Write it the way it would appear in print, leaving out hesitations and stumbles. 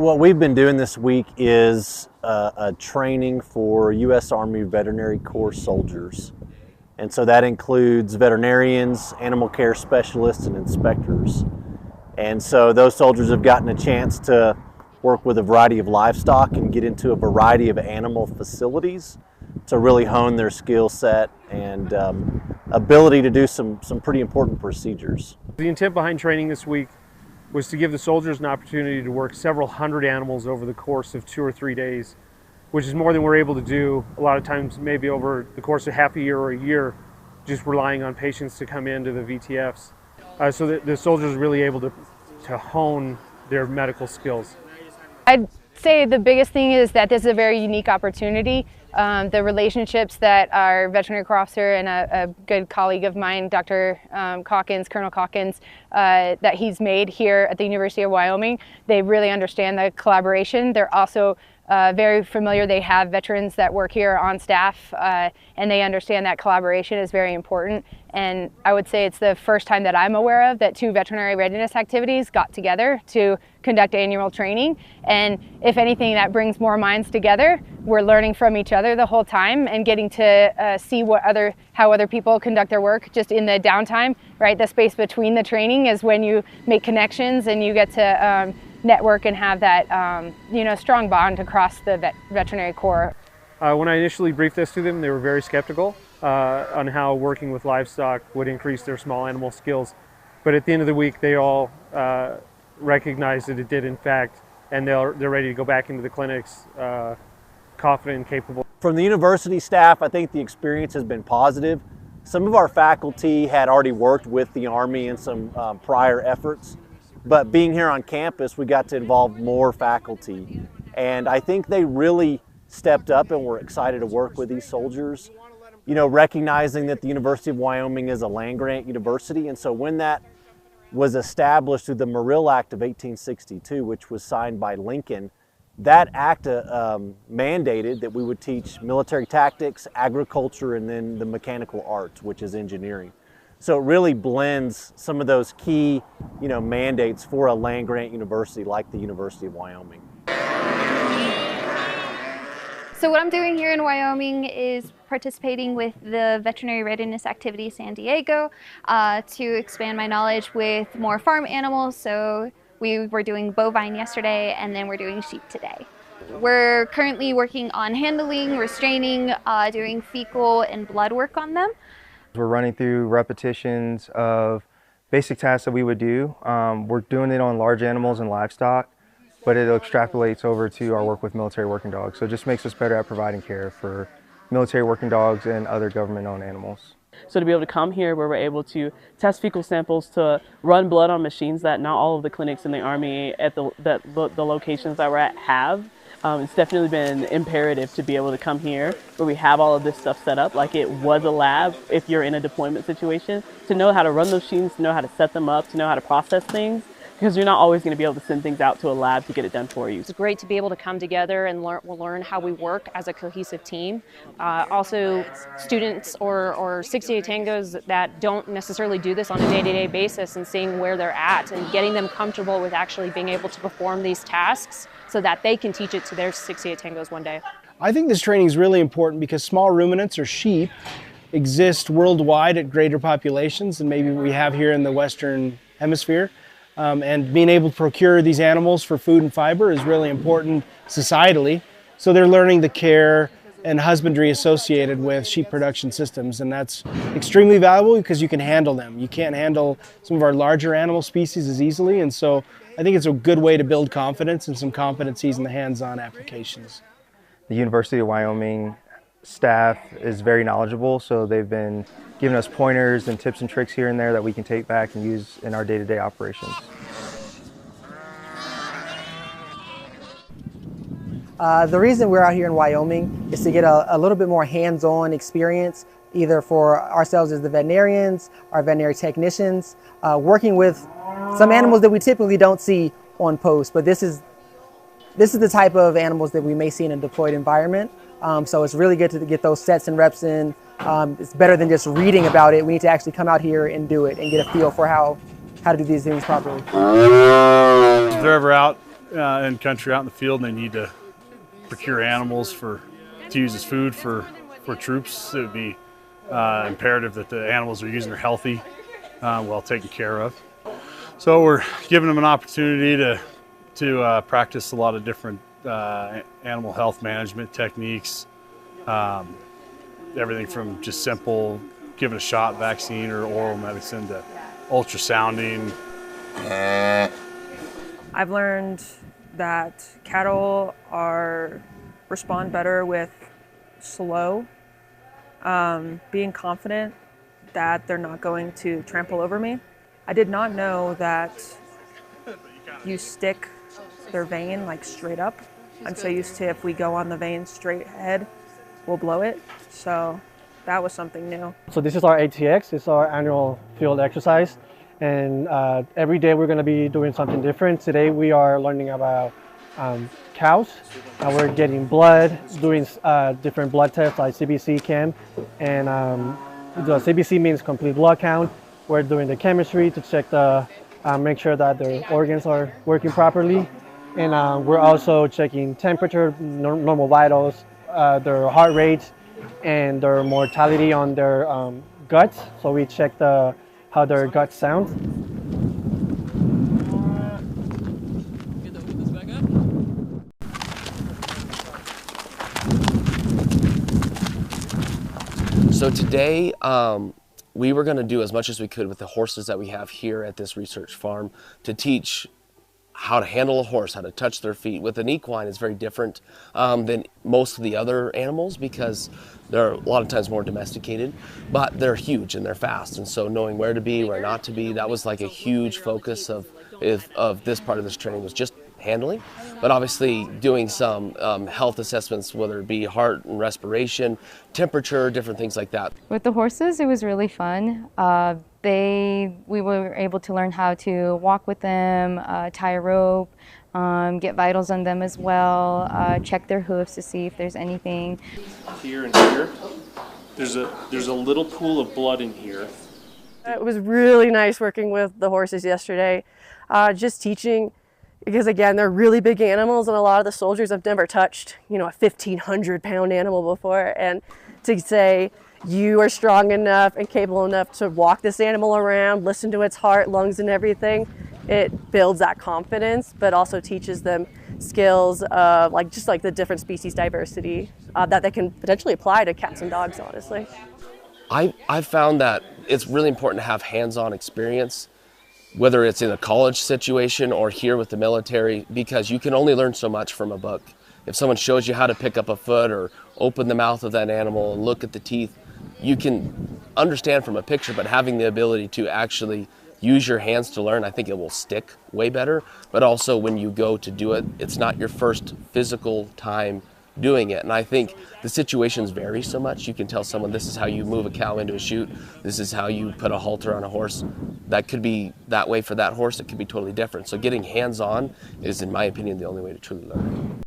What we've been doing this week is a training for U.S. Army Veterinary Corps soldiers. And so that includes veterinarians, animal care specialists, and inspectors. And so those soldiers have gotten a chance to work with a variety of livestock and get into a variety of animal facilities to really hone their skill set and ability to do some pretty important procedures. The intent behind training this week was to give the soldiers an opportunity to work several hundred animals over the course of 2 or 3 days, which is more than we're able to do a lot of times, maybe over the course of half a year or a year, just relying on patients to come into the VTFs. So that the soldiers are really able to hone their medical skills. I'd say the biggest thing is that this is a very unique opportunity. The relationships that our veterinary corps officer and a good colleague of mine, Dr. Colonel Calkins, that he's made here at the University of Wyoming, they really understand the collaboration. They're also very familiar. They have veterans that work here on staff, and they understand that collaboration is very important. And I would say it's the first time that I'm aware of that 2 veterinary readiness activities got together to conduct annual training. And if anything, that brings more minds together. We're learning from each other the whole time and getting to see how other people conduct their work just in the downtime, right? The space between the training is when you make connections and you get to network and have that strong bond across the veterinary corps. When I initially briefed this to them, they were very skeptical on how working with livestock would increase their small animal skills. But at the end of the week, they all recognized that it did in fact, and they're ready to go back into the clinics confident and capable. From the university staff, I think the experience has been positive. Some of our faculty had already worked with the Army in some prior efforts, but being here on campus, we got to involve more faculty. And I think they really stepped up and were excited to work with these soldiers, recognizing that the University of Wyoming is a land-grant university. And so when that was established through the Morrill Act of 1862, which was signed by Lincoln, that act mandated that we would teach military tactics, agriculture, and then the mechanical arts, which is engineering. So it really blends some of those key, mandates for a land-grant university like the University of Wyoming. So what I'm doing here in Wyoming is participating with the Veterinary Readiness Activity San Diego to expand my knowledge with more farm animals. So we were doing bovine yesterday, and then we're doing sheep today. We're currently working on handling, restraining, doing fecal and blood work on them. We're running through repetitions of basic tasks that we would do. We're doing it on large animals and livestock, but it extrapolates over to our work with military working dogs. So it just makes us better at providing care for military working dogs and other government-owned animals. So to be able to come here where we're able to test fecal samples, to run blood on machines that not all of the clinics in the Army at the locations that we're at have, it's definitely been imperative to be able to come here where we have all of this stuff set up like it was a lab if you're in a deployment situation, to know how to run those machines, to know how to set them up, to know how to process things, because you're not always going to be able to send things out to a lab to get it done for you. It's great to be able to come together and learn how we work as a cohesive team. Also, students or 68 tangos that don't necessarily do this on a day-to-day basis, and seeing where they're at and getting them comfortable with actually being able to perform these tasks so that they can teach it to their 68 tangos one day. I think this training is really important because small ruminants or sheep exist worldwide at greater populations than maybe we have here in the Western Hemisphere. And being able to procure these animals for food and fiber is really important societally. So they're learning the care and husbandry associated with sheep production systems, and that's extremely valuable because you can handle them. You can't handle some of our larger animal species as easily, and so I think it's a good way to build confidence and some competencies in the hands-on applications. The University of Wyoming staff is very knowledgeable, so they've been giving us pointers and tips and tricks here and there that we can take back and use in our day-to-day operations. The reason we're out here in Wyoming is to get a little bit more hands-on experience, either for ourselves as the veterinarians, our veterinary technicians, working with some animals that we typically don't see on post, but this is the type of animals that we may see in a deployed environment. So it's really good to get those sets and reps in. It's better than just reading about it. We need to actually come out here and do it and get a feel for how to do these things properly. If they're ever out in country out in the field and they need to procure animals to use as food for troops, it would be imperative that the animals they're using are healthy, well taken care of. So we're giving them an opportunity to practice a lot of different animal health management techniques, everything from just simple giving a shot vaccine or oral medicine to ultrasounding. I've learned that cattle respond better with slow, being confident that they're not going to trample over me. I did not know that you stick their vein like straight up. I'm so used to if we go on the vein straight ahead, we'll blow it. So that was something new. So this is our ATX, it's our annual field exercise. And every day we're going to be doing something different. Today we are learning about cows. We're getting blood, doing different blood tests like CBC chem. And the CBC means complete blood count. We're doing the chemistry to check make sure that their organs are working properly. And we're also checking temperature, normal vitals, their heart rate, and their mortality on their guts. So we check how their guts sound. So today, we were going to do as much as we could with the horses that we have here at this research farm to teach how to handle a horse, how to touch their feet. With an equine, it's very different than most of the other animals because they're a lot of times more domesticated, but they're huge and they're fast. And so knowing where to be, where not to be, that was like a huge focus of this part of this training, was just handling, but obviously doing some health assessments, whether it be heart and respiration, temperature, different things like that. With the horses, it was really fun. We were able to learn how to walk with them, tie a rope, get vitals on them as well, check their hooves to see if there's anything. Here and here, there's a little pool of blood in here. It was really nice working with the horses yesterday, just teaching, because again, they're really big animals and a lot of the soldiers have never touched, a 1,500-pound animal before. And to say, you are strong enough and capable enough to walk this animal around, listen to its heart, lungs, and everything, it builds that confidence, but also teaches them skills of just the different species diversity that they can potentially apply to cats and dogs, honestly. I've found that it's really important to have hands-on experience, whether it's in a college situation or here with the military, because you can only learn so much from a book. If someone shows you how to pick up a foot or open the mouth of that animal and look at the teeth, you can understand from a picture, but having the ability to actually use your hands to learn, I think it will stick way better. But also when you go to do it, it's not your first physical time doing it. And I think the situations vary so much. You can tell someone this is how you move a cow into a chute, this is how you put a halter on a horse. That could be that way for that horse, it could be totally different. So getting hands-on is, in my opinion, the only way to truly learn.